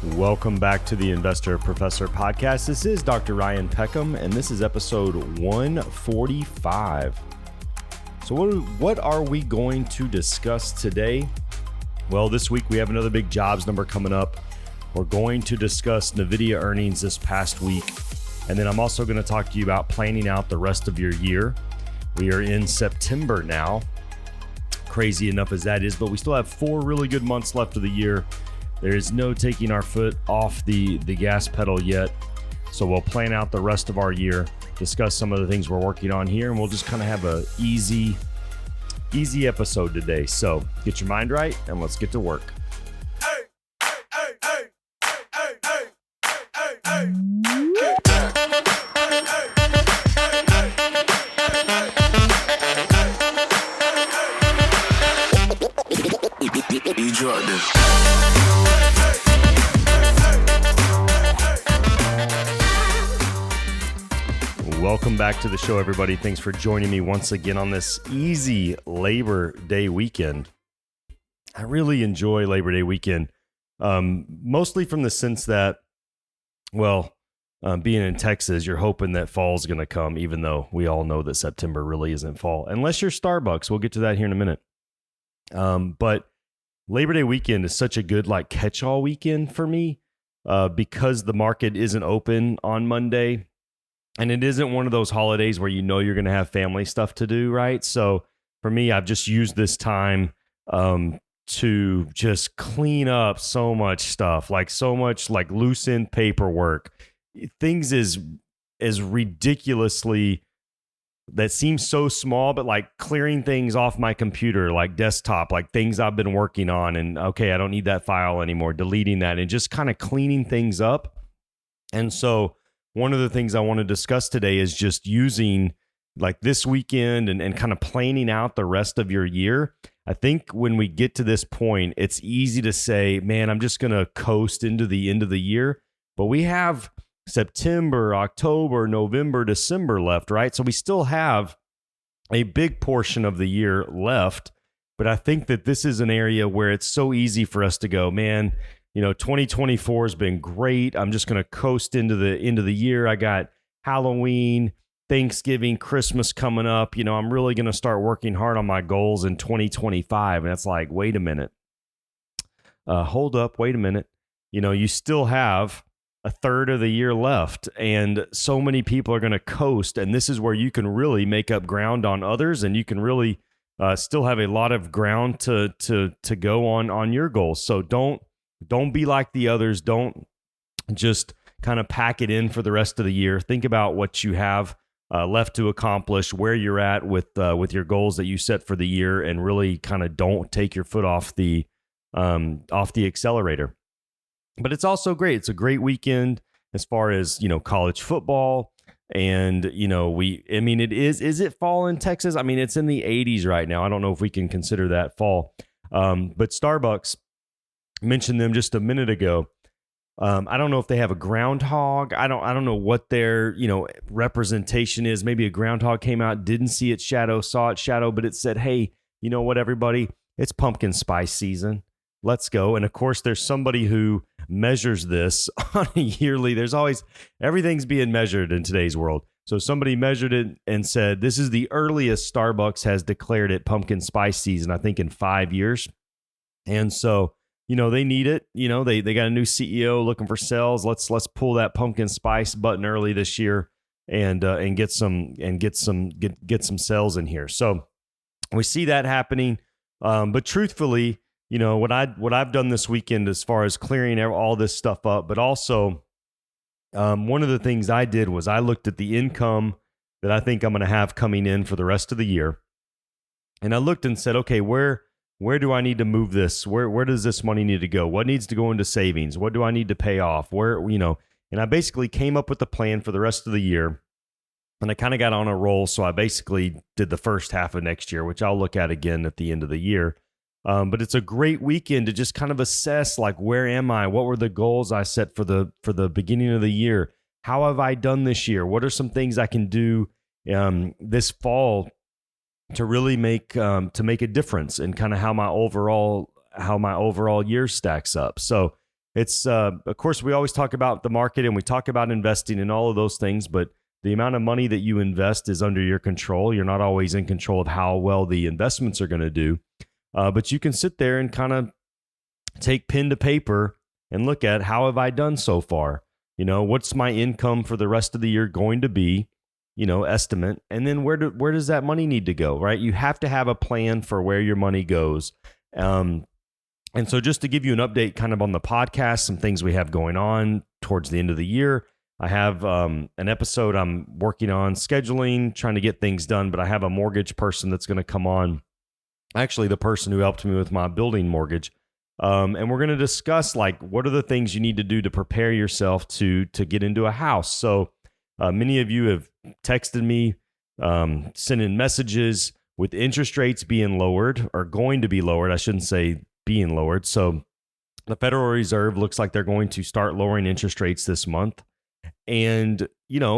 Welcome back to the Investor Professor Podcast. This is Dr. Ryan Peckham, and this is episode 145. So what are we going to discuss today? Well, this week we have another big jobs number coming up. We're going to discuss NVDA earnings this past week, and then I'm also going to talk to you about planning out the rest of your year. We are in September now, crazy enough as that is, but we still have 4 really good months left of the year. There is no taking our foot off the gas pedal yet. So we'll plan out the rest of our year, discuss some of the things we're working on here, and we'll just kind of have a easy episode today. So get your mind right and let's get to work. Welcome back to the show, everybody. Thanks for joining me once again on this easy Labor Day weekend. I really enjoy Labor Day weekend, mostly from the sense that, being in Texas, you're hoping that fall's going to come, even though we all know that September really isn't fall, unless you're Starbucks. We'll get to that here in a minute. But Labor Day weekend is such a good catch-all weekend for me because the market isn't open on Monday. And it isn't one of those holidays where you know you're going to have family stuff to do, right? So for me, I've just used this time to just clean up so much stuff, so much loose end paperwork. Things is ridiculously, that seems so small, but clearing things off my computer, desktop, things I've been working on, and okay, I don't need that file anymore, deleting that, and just kind of cleaning things up. And so one of the things I want to discuss today is just using this weekend and kind of planning out the rest of your year. I think when we get to this point, it's easy to say, man, I'm just going to coast into the end of the year. But we have September, October, November, December left, right? So we still have a big portion of the year left. But I think that this is an area where it's so easy for us to go, man, 2024 has been great. I'm just going to coast into the end of the year. I got Halloween, Thanksgiving, Christmas coming up. I'm really going to start working hard on my goals in 2025. And it's wait a minute. Hold up. Wait a minute. You still have a third of the year left, and so many people are going to coast. And this is where you can really make up ground on others, and you can really still have a lot of ground to go on your goals. So don't be like the others. Don't just kind of pack it in for the rest of the year. Think about what you have left to accomplish, where you're at with your goals that you set for the year, and really kind of don't take your foot off the accelerator. But it's also great. It's a great weekend as far as, college football. And, it is it fall in Texas? It's in the 80s right now. I don't know if we can consider that fall. But Starbucks, mentioned them just a minute ago. I don't know if they have a groundhog. I don't know what their representation is. Maybe a groundhog came out, didn't see its shadow, saw its shadow, but it said, "Hey, you know what, everybody? It's pumpkin spice season. Let's go." And of course, there's somebody who measures this on a yearly. There's always, everything's being measured in today's world. So somebody measured it and said, this is the earliest Starbucks has declared it pumpkin spice season, I think in 5 years. And so they need it. They got a new CEO looking for sales. Let's pull that pumpkin spice button early this year and get some sales in here. So we see that happening. But truthfully, what I've done this weekend as far as clearing all this stuff up, but also one of the things I did was I looked at the income that I think I'm going to have coming in for the rest of the year, and I looked and said, okay, where do I need to move this? Where does this money need to go? What needs to go into savings? What do I need to pay off? And I basically came up with a plan for the rest of the year, and I kind of got on a roll. So I basically did the first half of next year, which I'll look at again at the end of the year. But it's a great weekend to just kind of assess, where am I? What were the goals I set for the beginning of the year? How have I done this year? What are some things I can do this fall to really make a difference in kind of how my overall year stacks up. So it's of course we always talk about the market and we talk about investing and all of those things, but the amount of money that you invest is under your control. You're not always in control of how well the investments are going to do, but you can sit there and kind of take pen to paper and look at how have I done so far. What's my income for the rest of the year going to be? Estimate, and then where does that money need to go? Right, you have to have a plan for where your money goes. And so just to give you an update kind of on the podcast, some things we have going on towards the end of the year. I have an episode I'm working on scheduling, trying to get things done, but I have a mortgage person that's going to come on, actually the person who helped me with my building mortgage. And we're going to discuss like what are the things you need to do to prepare yourself to get into a house. So many of you have texted me, sent in messages with interest rates being lowered or going to be lowered. I shouldn't say being lowered. So the Federal Reserve looks like they're going to start lowering interest rates this month. And,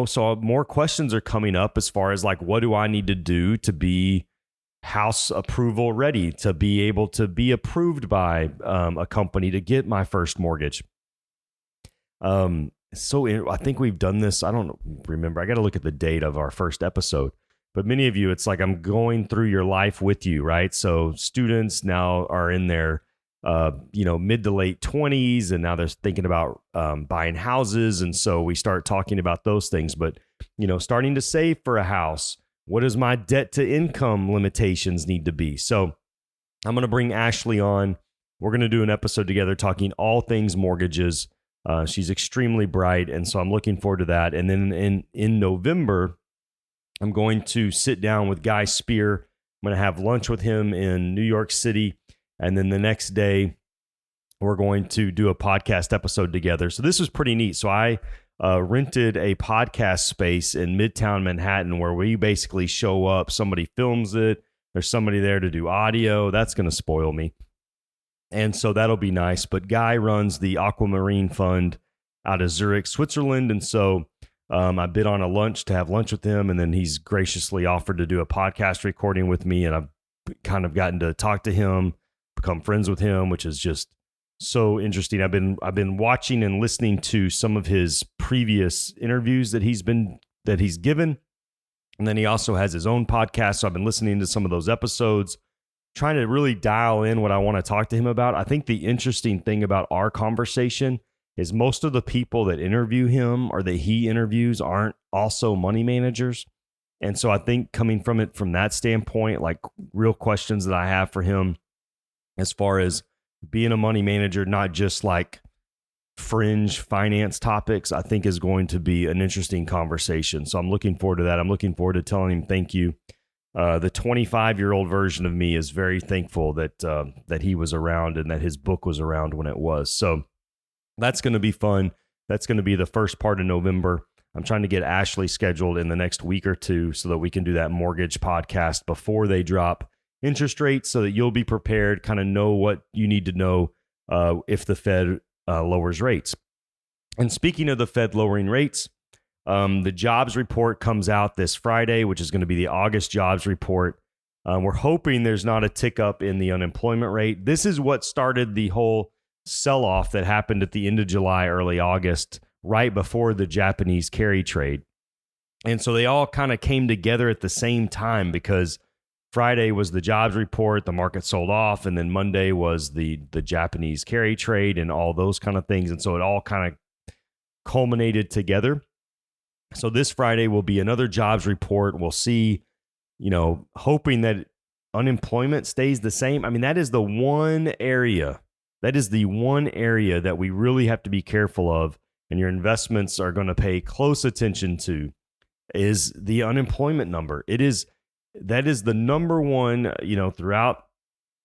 so more questions are coming up as far as like, what do I need to do to be house approval ready, to be able to be approved by a company to get my first mortgage? I think we've done this. I don't remember. I got to look at the date of our first episode. But many of you, it's like I'm going through your life with you, right? So students now are in their, mid to late 20s, and now they're thinking about buying houses. And so we start talking about those things. But, starting to save for a house. What does my debt to income limitations need to be? So I'm going to bring Ashley on. We're going to do an episode together talking all things mortgages. She's extremely bright, and so I'm looking forward to that. And then in November, I'm going to sit down with Guy Spear. I'm going to have lunch with him in New York City, and then the next day, we're going to do a podcast episode together. So this was pretty neat. So I rented a podcast space in Midtown Manhattan where we basically show up, somebody films it, there's somebody there to do audio. That's going to spoil me. And so that'll be nice. But Guy runs the Aquamarine Fund out of Zurich, Switzerland. And so I bid on a lunch to have lunch with him. And then he's graciously offered to do a podcast recording with me. And I've kind of gotten to talk to him, become friends with him, which is just so interesting. I've been watching and listening to some of his previous interviews that he's given. And then he also has his own podcast. So I've been listening to some of those episodes, trying to really dial in what I want to talk to him about. I think the interesting thing about our conversation is most of the people that interview him or that he interviews aren't also money managers. And so I think coming from it from that standpoint, like real questions that I have for him as far as being a money manager, not just like fringe finance topics, I think is going to be an interesting conversation. So I'm looking forward to that. I'm looking forward to telling him thank you. The 25-year-old version of me is very thankful that he was around and that his book was around when it was. So that's going to be fun. That's going to be the first part of November. I'm trying to get Ashley scheduled in the next week or two so that we can do that mortgage podcast before they drop interest rates so that you'll be prepared, kind of know what you need to know if the Fed lowers rates. And speaking of the Fed lowering rates, the jobs report comes out this Friday, which is going to be the August jobs report. We're hoping there's not a tick up in the unemployment rate. This is what started the whole sell-off that happened at the end of July, early August, right before the Japanese carry trade. And so they all kind of came together at the same time because Friday was the jobs report, the market sold off, and then Monday was the Japanese carry trade and all those kind of things. And so it all kind of culminated together. So this Friday will be another jobs report. We'll see, hoping that unemployment stays the same. I mean, that is the one area that we really have to be careful of, and your investments are going to pay close attention to, is the unemployment number. That is the number one, throughout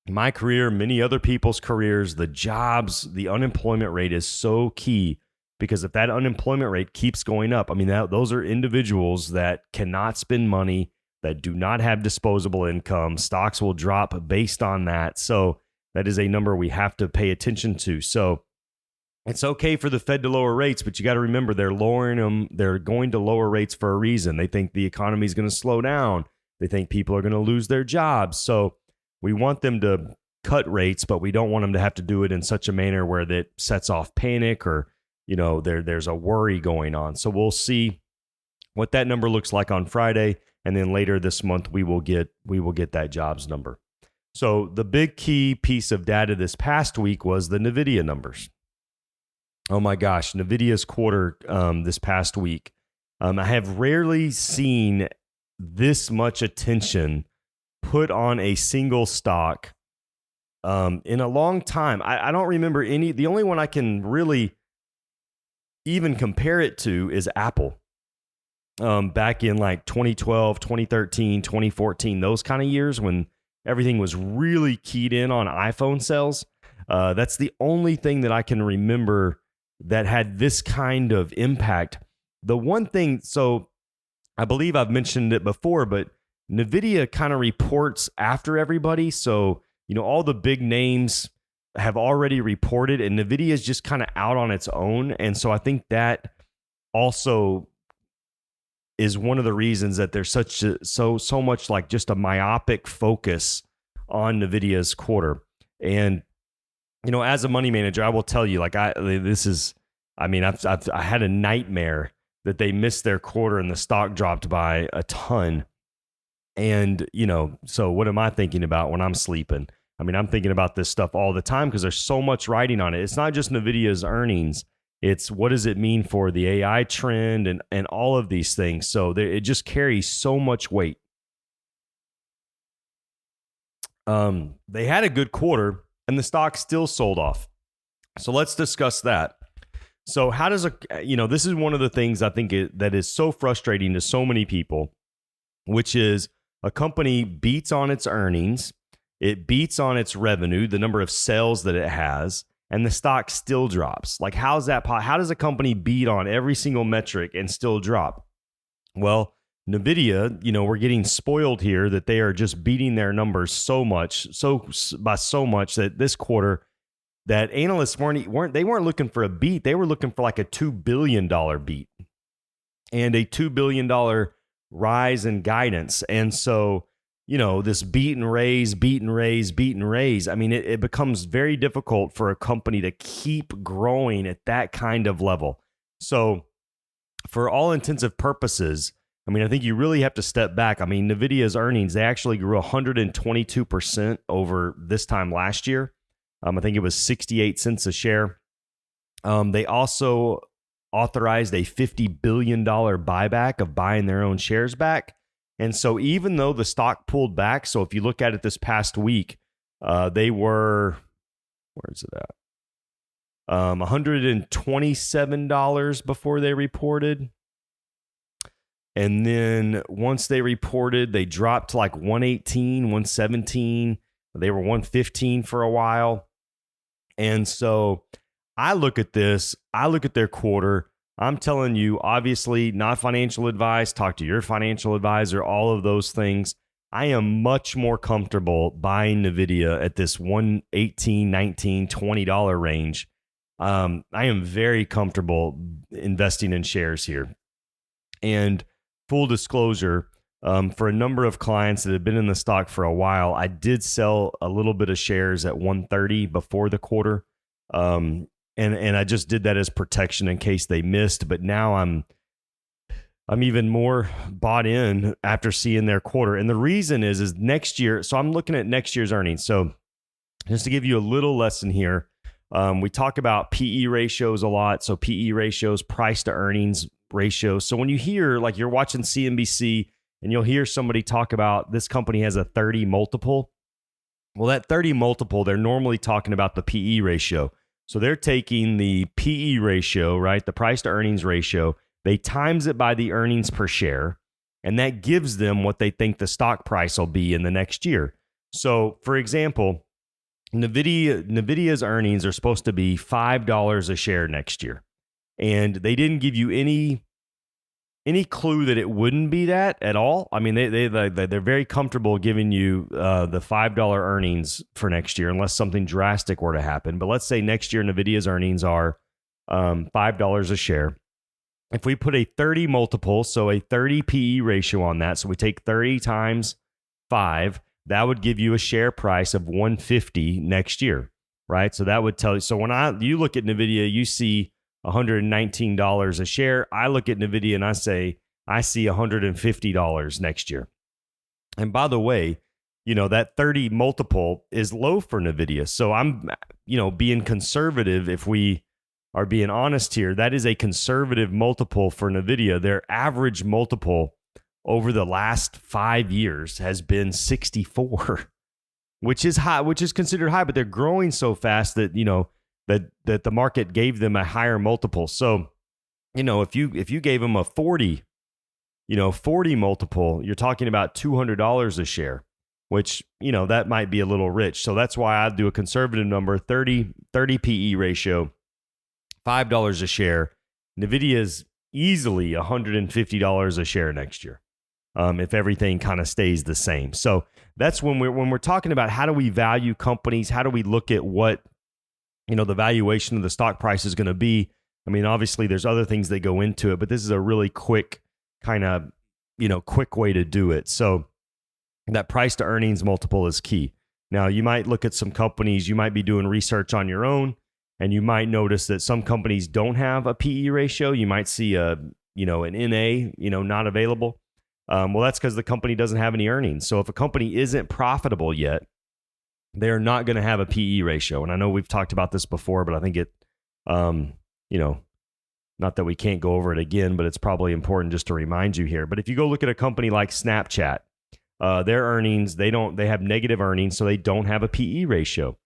my career, many other people's careers, the unemployment rate is so key. Because if that unemployment rate keeps going up, I mean, those are individuals that cannot spend money, that do not have disposable income. Stocks will drop based on that. So that is a number we have to pay attention to. So it's okay for the Fed to lower rates, but you got to remember they're lowering them. They're going to lower rates for a reason. They think the economy is going to slow down. They think people are going to lose their jobs. So we want them to cut rates, but we don't want them to have to do it in such a manner where that sets off panic or, there's a worry going on. So we'll see what that number looks like on Friday. And then later this month, we will get that jobs number. So the big key piece of data this past week was the NVDA numbers. Oh my gosh, NVIDIA's quarter this past week. I have rarely seen this much attention put on a single stock in a long time. I don't remember any. The only one I can really even compare it to is Apple. Back in like 2012, 2013, 2014, those kind of years when everything was really keyed in on iPhone sales. That's the only thing that I can remember that had this kind of impact. The one thing, so I believe I've mentioned it before, but NVIDIA kind of reports after everybody. So, all the big names have already reported and NVIDIA is just kind of out on its own. And so I think that also is one of the reasons that there's so much like just a myopic focus on NVIDIA's quarter. And as a money manager, I will tell you, like I had a nightmare that they missed their quarter and the stock dropped by a ton. And, so what am I thinking about when I'm sleeping? I'm thinking about this stuff all the time because there's so much writing on it. It's not just NVIDIA's earnings. It's what does it mean for the AI trend and all of these things. So it just carries so much weight. They had a good quarter and the stock still sold off. So let's discuss that. So how does this is one of the things I think that is so frustrating to so many people, which is a company beats on its earnings, it beats on its revenue, the number of sales that it has, and the stock still drops. Like, how's that? How does a company beat on every single metric and still drop? Well, NVIDIA, we're getting spoiled here that they are just beating their numbers so much that this quarter, that analysts weren't looking for a beat. They were looking for like a $2 billion beat and a $2 billion rise in guidance. And so, this beat and raise. It becomes very difficult for a company to keep growing at that kind of level. So for all intensive purposes, I think you really have to step back. NVIDIA's earnings, they actually grew 122% over this time last year. I think it was 68 cents a share. They also authorized a $50 billion buyback of buying their own shares back. And so even though the stock pulled back, so if you look at it this past week, they were, where is it at? $127 before they reported. And then once they reported, they dropped to like 118, 117. They were 115 for a while. And so I look at this, I look at their quarter. I'm telling you, obviously, not financial advice. Talk to your financial advisor, all of those things. I am much more comfortable buying NVIDIA at this $118, $19, $20 range. I am very comfortable investing in shares here. And full disclosure, for a number of clients that have been in the stock for a while, I did sell a little bit of shares at 130 before the quarter. And I just did that as protection in case they missed. But now I'm even more bought in after seeing their quarter. And the reason is next year. So I'm looking at next year's earnings. So just to give you a little lesson here, we talk about PE ratios a lot. So PE ratios, price to earnings ratios. So when you hear, like you're watching CNBC and you'll hear somebody talk about this company has a 30 multiple. Well, that 30 multiple, they're normally talking about the PE ratio. So they're taking the PE ratio, right? The price to earnings ratio. They times it by the earnings per share, and that gives them what they think the stock price will be in the next year. So, for example, NVIDIA's earnings are supposed to be $5 a share next year, and they didn't give you any clue that it wouldn't be that at all. They're very comfortable giving you the $5 earnings for next year, unless something drastic were to happen. But let's say next year NVIDIA's earnings are $5 a share. If we put a 30 multiple, so a 30 PE ratio on that, so we take 30 times 5, that would give you a share price of 150 next year, right? So that would tell you. So when you look at NVIDIA, you see $119 a share. I look at NVIDIA and I say, I see $150 next year. And by the way, that 30 multiple is low for NVIDIA. So I'm, being conservative. If we are being honest here, that is a conservative multiple for NVIDIA. Their average multiple over the last 5 years has been 64, which is high, which is considered high, but they're growing so fast that, that the market gave them a higher multiple. So, if you gave them a 40 multiple, you're talking about $200 a share, which, that might be a little rich. So that's why I do a conservative number, 30 PE ratio, $5 a share. NVIDIA is easily $150 a share next year, if everything kind of stays the same. So that's when we're talking about how do we value companies, how do we look at what, the valuation of the stock price is going to be. I mean, obviously there's other things that go into it, but this is a really quick kind of, quick way to do it. So that price to earnings multiple is key. Now, you might look at some companies, you might be doing research on your own, and you might notice that some companies don't have a PE ratio. You might see an NA, not available. Well, that's because the company doesn't have any earnings. So if a company isn't profitable yet, they're not going to have a PE ratio. And I know we've talked about this before, but I think it, not that we can't go over it again, but it's probably important just to remind you here. But if you go look at a company like Snapchat, their earnings, they have negative earnings, so they don't have a PE ratio.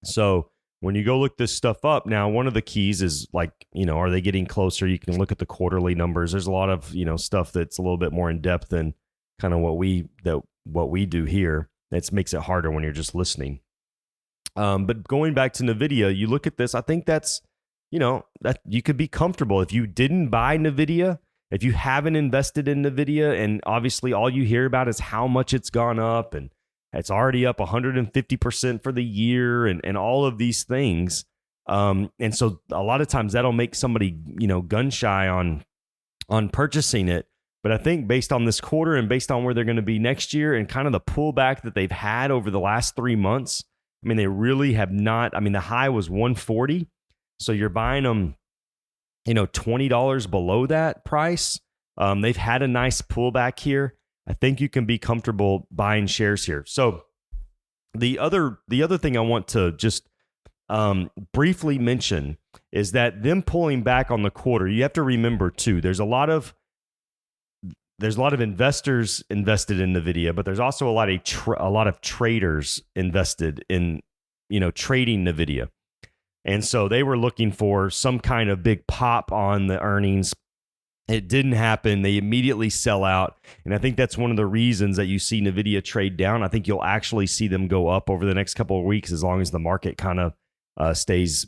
So when you go look this stuff up, now one of the keys is like, are they getting closer? You can look at the quarterly numbers. There's a lot of, stuff that's a little bit more in depth than kind of what we do here. It makes it harder when you're just listening. But going back to NVIDIA, you look at this, I think that's, that you could be comfortable. If you didn't buy NVIDIA, if you haven't invested in NVIDIA, and obviously all you hear about is how much it's gone up and it's already up 150% for the year and all of these things. And so a lot of times that'll make somebody, gun shy on purchasing it. But I think based on this quarter and based on where they're going to be next year and kind of the pullback that they've had over the last 3 months, I mean, they really have not. I mean, the high was 140. So you're buying them, $20 below that price. They've had a nice pullback here. I think you can be comfortable buying shares here. So the other thing I want to just briefly mention is that them pulling back on the quarter, you have to remember too, there's a lot of investors invested in NVIDIA, but there's also a lot of traders invested in, trading NVIDIA. And so they were looking for some kind of big pop on the earnings. It didn't happen. They immediately sell out. And I think that's one of the reasons that you see NVIDIA trade down. I think you'll actually see them go up over the next couple of weeks as long as the market kind of stays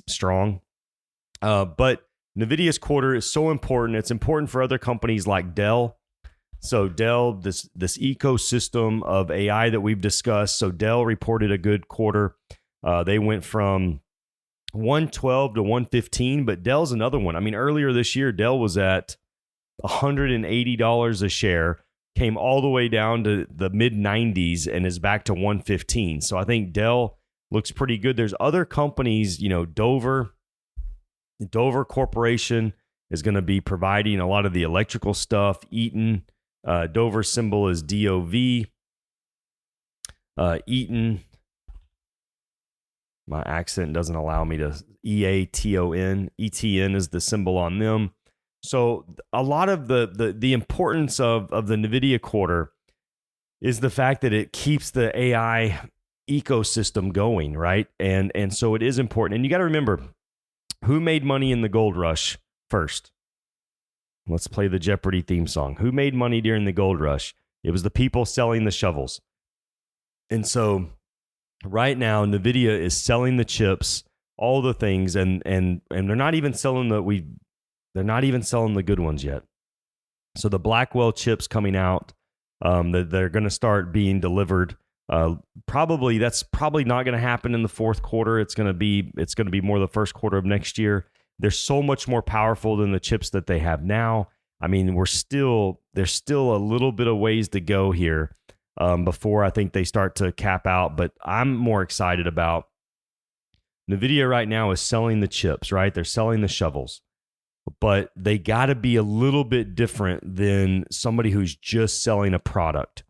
strong. But NVIDIA's quarter is so important. It's important for other companies like Dell. So Dell, this ecosystem of AI that we've discussed. So Dell reported a good quarter. They went from 112 to 115, but Dell's another one. I mean, earlier this year, Dell was at $180 a share, came all the way down to the mid 90s and is back to 115. So I think Dell looks pretty good. There's other companies, Dover Corporation is going to be providing a lot of the electrical stuff. Eaton, Dover symbol is DOV. Eaton, my accent doesn't allow me to, EATON. ETN is the symbol on them. So a lot of the importance of the NVIDIA quarter is the fact that it keeps the AI ecosystem going, right? And so it is important. And you got to remember, who made money in the gold rush first? Let's play the Jeopardy theme song. Who made money during the gold rush? It was the people selling the shovels. And so right now, NVIDIA is selling the chips, all the things, and they're not even selling the good ones yet. So the Blackwell chips coming out, they're going to start being delivered. That's probably not going to happen in the fourth quarter. It's going to be more the first quarter of next year. They're so much more powerful than the chips that they have now. I mean, there's still a little bit of ways to go here. before I think they start to cap out. But I'm more excited about NVIDIA right now is selling the chips, right? They're selling the shovels, but they got to be a little bit different than somebody who's just selling a product.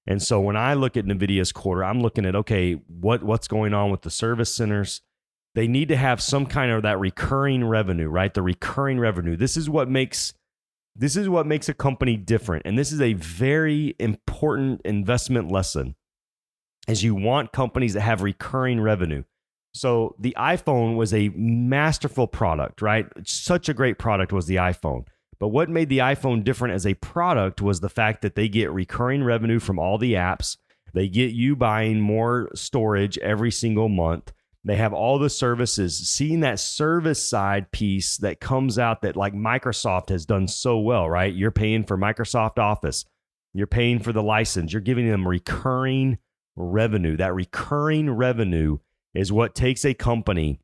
And so when I look at NVIDIA's quarter, I'm looking at, okay, what's going on with the service centers? They need to have some kind of that recurring revenue, right? The recurring revenue. This is what makes a company different. And this is a very important investment lesson, as you want companies that have recurring revenue. So the iPhone was a masterful product, right? Such a great product was the iPhone. But what made the iPhone different as a product was the fact that they get recurring revenue from all the apps. They get you buying more storage every single month. They have all the services. Seeing that service side piece that comes out that like Microsoft has done so well, right? You're paying for Microsoft Office. You're paying for the license. You're giving them recurring revenue. That recurring revenue is what takes a company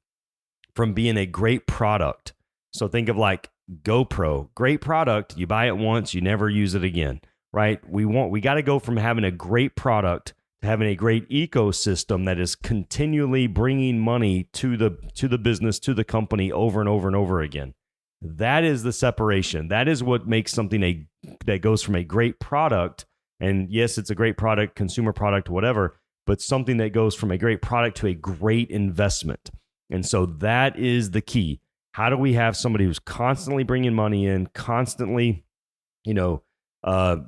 from being a great product. So think of like GoPro, great product. You buy it once, you never use it again, right? We got to go from having a great product to having a great ecosystem that is continually bringing money to the business, to the company over and over and over again. That is the separation. That is what makes something that goes from a great product, and yes, it's a great product, consumer product, whatever, but something that goes from a great product to a great investment. And so that is the key. How do we have somebody who's constantly bringing money in, constantly,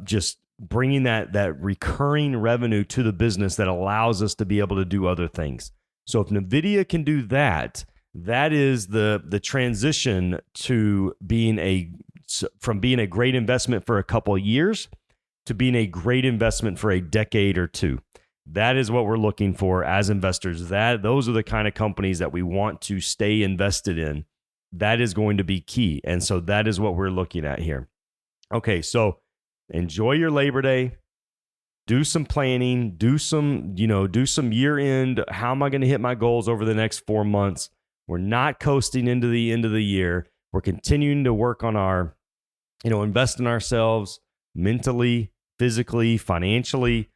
just bringing that recurring revenue to the business that allows us to be able to do other things? So if NVIDIA can do that, that is the transition to from being a great investment for a couple of years to being a great investment for a decade or two. That is what we're looking for as investors. Those are the kind of companies that we want to stay invested in. That is going to be key. And so that is what we're looking at here. Okay, so enjoy your Labor Day. Do some planning. Do some year end. How am I going to hit my goals over the next 4 months? We're not coasting into the end of the year. We're continuing to work on our, invest in ourselves mentally, physically, financially,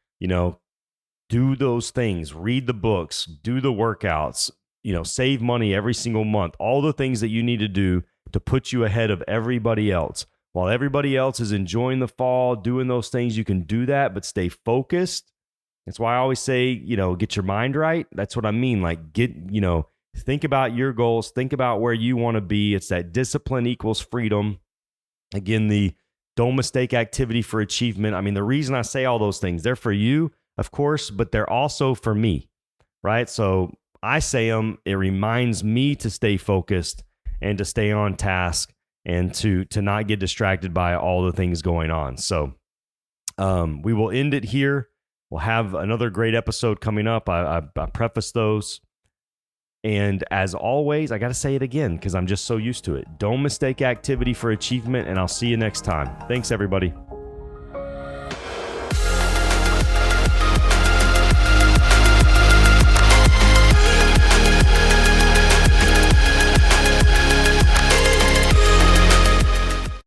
do those things, read the books, do the workouts, save money every single month, all the things that you need to do to put you ahead of everybody else. While everybody else is enjoying the fall, doing those things, you can do that, but stay focused. That's why I always say, get your mind right. That's what I mean. Like think about your goals, think about where you want to be. It's that discipline equals freedom. Again, the don't mistake activity for achievement. I mean, the reason I say all those things, they're for you, of course, but they're also for me, right? So I say them, it reminds me to stay focused and to stay on task and to not get distracted by all the things going on. So we will end it here. We'll have another great episode coming up. I preface those. And as always, I got to say it again because I'm just so used to it. Don't mistake activity for achievement, and I'll see you next time. Thanks, everybody.